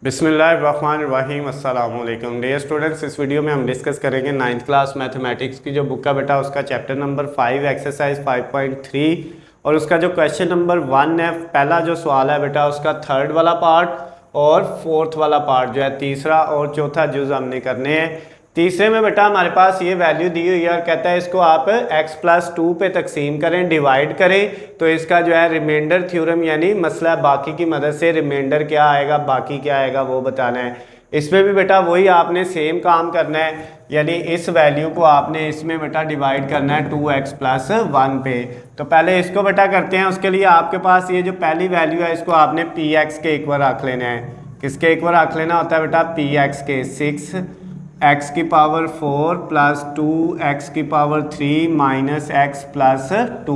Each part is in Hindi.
बिस्मिल्लाहिर्रहमानिर्रहीम अस्सलाम वालेकुम डियर स्टूडेंट्स। इस वीडियो में हम डिस्कस करेंगे 9th क्लास मैथमेटिक्स की जो बुक का बेटा उसका चैप्टर नंबर 5 एक्सरसाइज 5.3 और उसका जो क्वेश्चन नंबर 1 है। पहला जो सवाल है बेटा उसका थर्ड वाला पार्ट और फोर्थ वाला पार्ट जो है तीसरा और चौथा जुज हमने करने हैं। तीसरे में बेटा हमारे पास ये वैल्यू दी हुई है और कहता है इसको आप x+2 पे तकसीम करें, डिवाइड करें तो इसका जो है रिमाइंडर थ्योरम यानी मसला बाकी की मदद से रिमाइंडर क्या आएगा, बाकी क्या आएगा वो बताना है। इसमें भी बेटा वही आपने सेम काम करना है, यानी इस वैल्यू को आपने इसमें बेटा डिवाइड करना है 2x+1 पे। तो पहले इसको बेटा करते हैं। उसके लिए आपके पास ये जो पहली वैल्यू है इसको आपने px के इक्वल रख लेना है। किसके इक्वल रख लेना होता है बेटा? px के। 6x की पावर 4 प्लस 2x की पावर 3 माइनस x प्लस 2।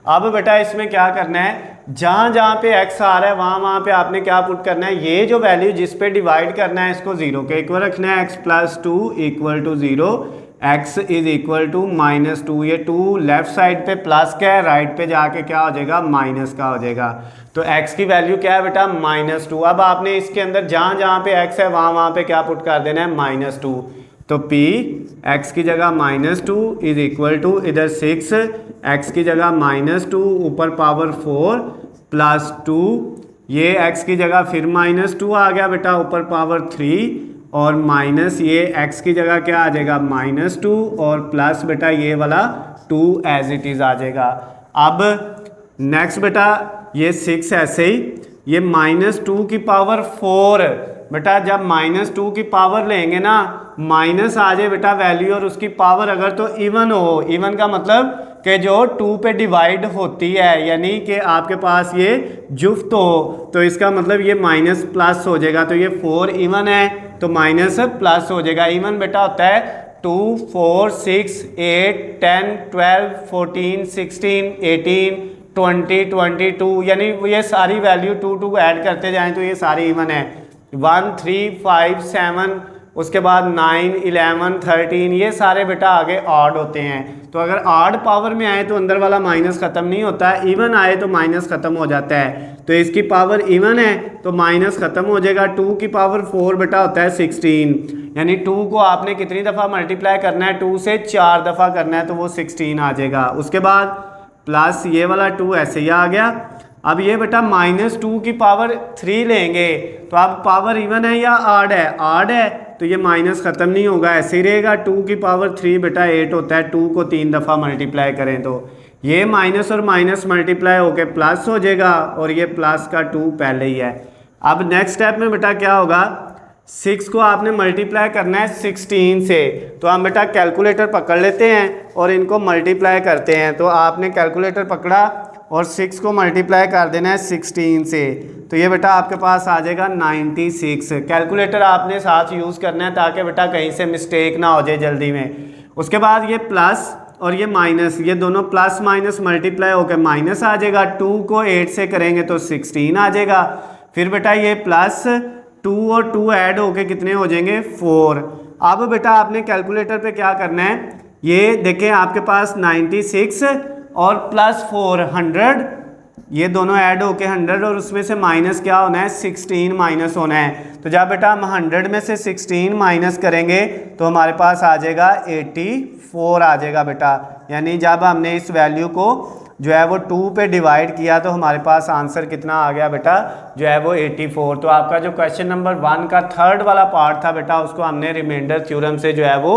अब बेटा इसमें क्या करना है, जहाँ जहाँ पे x आ रहा है वहाँ पे आपने क्या पुट करना है, ये जो वैल्यू जिस पे डिवाइड करना है इसको 0 के इक्वल रखना है। x+2 equal to 0, x is equal to -2। ये 2 लेफ्ट साइड पे प्लस का है, राइट पे जाके क्या हो जाएगा, माइनस का हो जाएगा। तो x की वैल्यू क्या है बेटा? -2। अब आपने इसके अंदर जहाँ जहाँ पे x है वहाँ पे क्या पुट कर देना है, -2। तो p x की जगह -2 इज इक्वल टू इधर 6 x की जगह -2 ऊपर पावर 4 प्लस 2, ये x की जगह फिर -2 आ गया बेटा ऊपर पावर 3 और माइनस ये x की जगह क्या आ जाएगा, -2 और प्लस बेटा ये वाला 2 एज इट इज़ आ जाएगा। अब नेक्स्ट बेटा ये 6 ऐसे ही, ये -2 की पावर 4 बेटा, जब -2 की पावर लेंगे ना माइनस आ जाए बेटा वैल्यू और उसकी पावर अगर तो इवन हो, इवन का मतलब कि जो 2 पे डिवाइड होती है, यानी कि आपके पास ये जुफ्त हो, तो इसका मतलब ये माइनस प्लस हो जाएगा। तो ये 4 इवन है तो माइनस प्लस हो जाएगा। इवन बेटा होता है 2, 4, 6, 8, 10, 12, 14, 16, 18, 20, 22, यानी ये सारी वैल्यू 2 ऐड करते जाएं तो ये सारी इवन है। 1, 3, 5, 7, उसके बाद 9, 11, 13, ये सारे बेटा आगे ऑड होते हैं। तो अगर ऑड पावर में आए तो अंदर वाला माइनस ख़त्म नहीं होता है, इवन आए तो माइनस ख़त्म हो जाता है। तो इसकी पावर इवन है तो माइनस ख़त्म हो जाएगा। 2 की पावर 4 बेटा होता है 16, यानी 2 को आपने कितनी दफ़ा मल्टीप्लाई करना है, 2 से 4 दफ़ा करना है तो वो 16 आ जाएगा। उसके बाद प्लस ये वाला 2 ऐसे ही आ गया। अब ये बेटा -2 की पावर 3 लेंगे तो अब पावर इवन है या ऑड है? ऑड है तो ये माइनस ख़त्म नहीं होगा, ऐसे ही रहेगा। 2 की पावर 3 बेटा 8 होता है, 2 को 3 दफ़ा मल्टीप्लाई करें तो ये माइनस और माइनस मल्टीप्लाई होके प्लस हो जाएगा और ये प्लस का 2 पहले ही है। अब नेक्स्ट स्टेप में बेटा क्या होगा, 6 को आपने मल्टीप्लाई करना है 16 से। तो हम बेटा कैलकुलेटर पकड़ लेते हैं और इनको मल्टीप्लाई करते हैं। तो आपने कैलकुलेटर पकड़ा और 6 को मल्टीप्लाई कर देना है 16 से, तो ये बेटा आपके पास आ जाएगा 96। कैलकुलेटर आपने साथ यूज़ करना है ताकि बेटा कहीं से मिस्टेक ना हो जाए जल्दी में। उसके बाद ये प्लस और ये माइनस, ये दोनों प्लस माइनस मल्टीप्लाई होकर माइनस आ जाएगा। 2 को 8 से करेंगे तो 16 आ जाएगा। फिर बेटा ये प्लस 2 और 2 ऐड होके कितने हो जाएंगे, 4। अब बेटा आपने कैलकुलेटर पे क्या करना है, ये देखें आपके पास 96 और प्लस 4 100, ये दोनों ऐड होके 100 और उसमें से माइनस क्या होना है, 16 माइनस होना है। तो जब बेटा हम 100 में से 16 माइनस करेंगे तो हमारे पास आ जाएगा 84 आ जाएगा बेटा। यानी जब हमने इस वैल्यू को जो है वो 2 पे डिवाइड किया तो हमारे पास आंसर कितना आ गया बेटा, जो है वो 84। तो आपका जो क्वेश्चन नंबर 1 का थर्ड वाला पार्ट था बेटा उसको हमने रिमाइंडर थ्योरम से जो है वो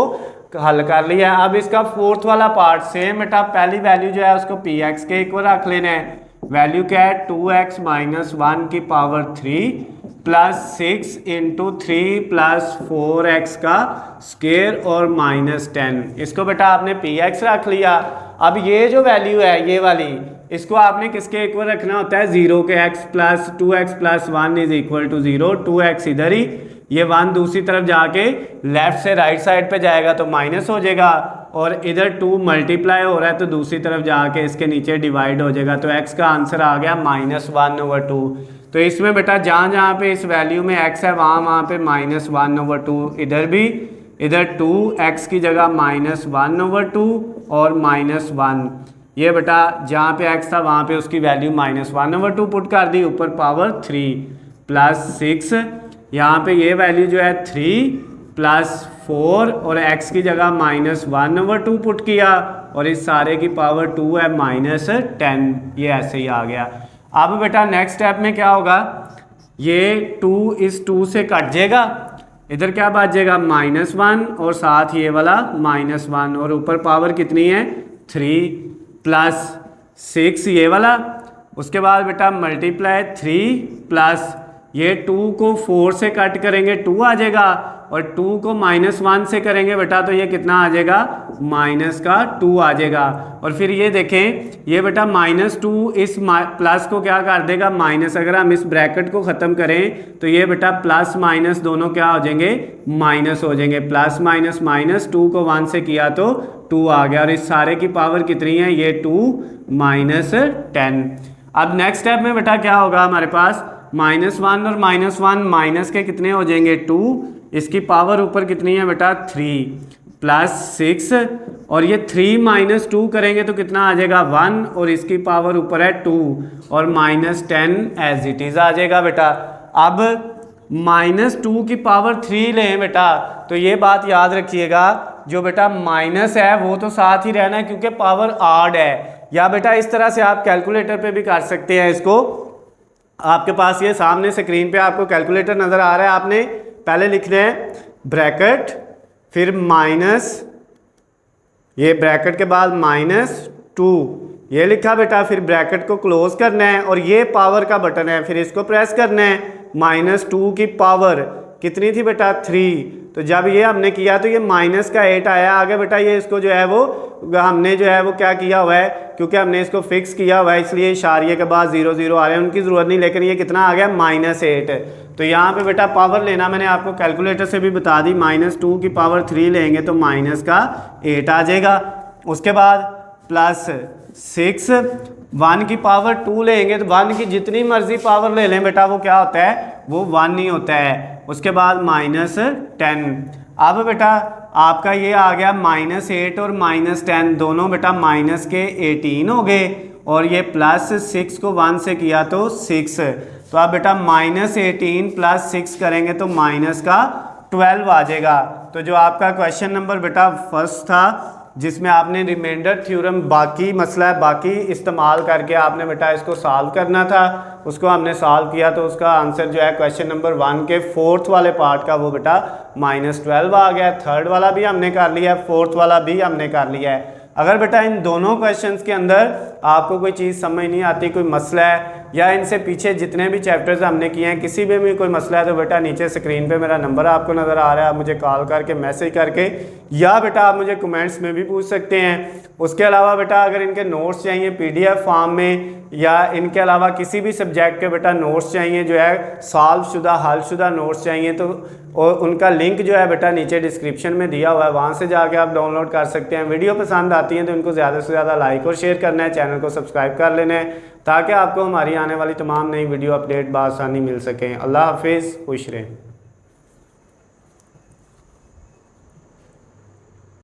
हल कर लिया है। अब इसका फोर्थ वाला पार्ट सेम बेटा, पहली वैल्यू जो है उसको px के इक्वल रख लेना है। वैल्यू क्या है, 2x - 1 की power 3 plus 6 into 3 plus 4x का स्क्वायर और -10। इसको बेटा आपने px रख लिया। अब ये जो वैल्यू है ये वाली, इसको आपने किसके इक्वल रखना होता है, 0 के। x + 2x + 1 is equal to 0। 2x इधर ही, ये 1 दूसरी तरफ जाके लेफ्ट से राइट साइड पे जाएगा तो माइनस हो जाएगा और इधर 2 मल्टीप्लाई हो रहा है तो दूसरी तरफ जाके इसके नीचे डिवाइड हो जाएगा। तो x का आंसर आ गया -1/2। तो इसमें बेटा जहाँ जहाँ पे इस वैल्यू में x है वहाँ पे -1/2, इधर भी, इधर 2x की जगह -1/2 और -1। ये बेटा जहाँ पे x था वहाँ पे उसकी वैल्यू -1/2 पुट कर दी, ऊपर पावर 3 प्लस 6 यहाँ पे ये वैल्यू जो है 3 + 4 और x की जगह -1/2 पुट किया और इस सारे की पावर 2 है -10, ये ऐसे ही आ गया। अब बेटा नेक्स्ट स्टेप में क्या होगा, ये 2 इस 2 से कट जाएगा, इधर क्या बचेगा -1 और साथ ये वाला -1 और ऊपर पावर कितनी है 3 + 6 ये वाला। उसके बाद बेटा मल्टीप्लाई 3 प्लस ये 2 को 4 से कट करेंगे 2 आ जाएगा और 2 को -1 से करेंगे बेटा तो ये कितना आ जाएगा -2 आ जाएगा। और फिर ये देखें ये बेटा -2 इस प्लस को क्या कर देगा माइनस, अगर हम इस ब्रैकेट को ख़त्म करें तो ये बेटा प्लस माइनस दोनों क्या हो जाएंगे माइनस हो जाएंगे। प्लस माइनस माइनस 2 को 1 से किया तो 2 आ गया और इस सारे की पावर कितनी है ये 2 -10। अब नेक्स्ट स्टेप में बेटा क्या होगा हमारे पास -1 और -1 माइनस के कितने हो जाएंगे 2, इसकी पावर ऊपर कितनी है बेटा 3 + 6 और ये 3 - 2 करेंगे तो कितना आ जाएगा 1 और इसकी पावर ऊपर है 2 और -10 एज इट इज़ आ जाएगा बेटा। अब -2 की पावर 3 लें बेटा तो ये बात याद रखिएगा जो बेटा माइनस है वो तो साथ ही रहना है क्योंकि पावर ऑड है, या बेटा इस तरह से आप कैलकुलेटर पे भी कर सकते हैं इसको। आपके पास ये सामने स्क्रीन पे आपको कैलकुलेटर नज़र आ रहा है, आपने पहले लिखना है ब्रैकेट फिर माइनस, ये ब्रैकेट के बाद -2 ये लिखा बेटा, फिर ब्रैकेट को क्लोज करना है और ये पावर का बटन है फिर इसको प्रेस करना है। -2 की पावर कितनी थी बेटा 3, तो जब ये हमने किया तो ये -8 आया आगे बेटा। ये इसको जो है वो हमने जो है वो क्या किया हुआ है क्योंकि हमने इसको फिक्स किया हुआ है इसलिए इशारिये के बाद 0 0 आ रहे हैं, उनकी ज़रूरत नहीं, लेकिन ये कितना आ गया -8। तो यहाँ पे बेटा पावर लेना मैंने आपको कैलकुलेटर से भी बता दी, -2 की पावर 3 लेंगे तो -8 आ जाएगा। उसके बाद +6 1 की पावर 2 लेंगे तो 1 की जितनी मर्जी पावर ले लें बेटा वो क्या होता है वो 1 ही होता है। उसके बाद -10। अब बेटा आपका ये आ गया -8 और -10 दोनों बेटा माइनस के 18 हो गए और ये +6 को 1 से किया तो 6, तो आप बेटा -18 + 6 करेंगे तो -12 आ जाएगा। तो जो आपका क्वेश्चन नंबर बेटा फर्स्ट था जिसमें आपने रिमाइंडर थ्योरम बाकी मसला है बाकी इस्तेमाल करके आपने बेटा इसको सॉल्व करना था, उसको हमने सॉल्व किया तो उसका आंसर जो है क्वेश्चन नंबर 1 के 4th वाले पार्ट का वो बेटा -12 आ गया। थर्ड वाला भी हमने कर लिया है, 4th वाला भी हमने कर लिया है। अगर बेटा इन दोनों क्वेश्चंस के अंदर आपको कोई चीज़ समझ नहीं आती, कोई मसला है या इनसे पीछे जितने भी चैप्टर्स हमने किए हैं किसी में भी कोई मसला है तो बेटा नीचे स्क्रीन पे मेरा नंबर आपको नज़र आ रहा है, आप मुझे कॉल करके मैसेज करके या बेटा आप मुझे कमेंट्स में भी पूछ सकते हैं। उसके अलावा बेटा अगर इनके नोट्स चाहिए PDF फॉर्म में या इनके अलावा किसी भी सब्जेक्ट के बेटा नोट्स चाहिए जो है सॉल्व शुदा हल शुदा नोट्स चाहिए तो और उनका लिंक जो है बेटा नीचे डिस्क्रिप्शन में दिया हुआ है, वहाँ से जाके आप डाउनलोड कर सकते हैं। वीडियो पसंद आती है तो इनको ज़्यादा से ज़्यादा लाइक और शेयर करना है, चैनल को सब्सक्राइब कर लेना है ताकि आपको हमारी आने वाली तमाम नई वीडियो अपडेट बआसानी मिल सकें। अल्लाह हाफिज़, खुश रहें।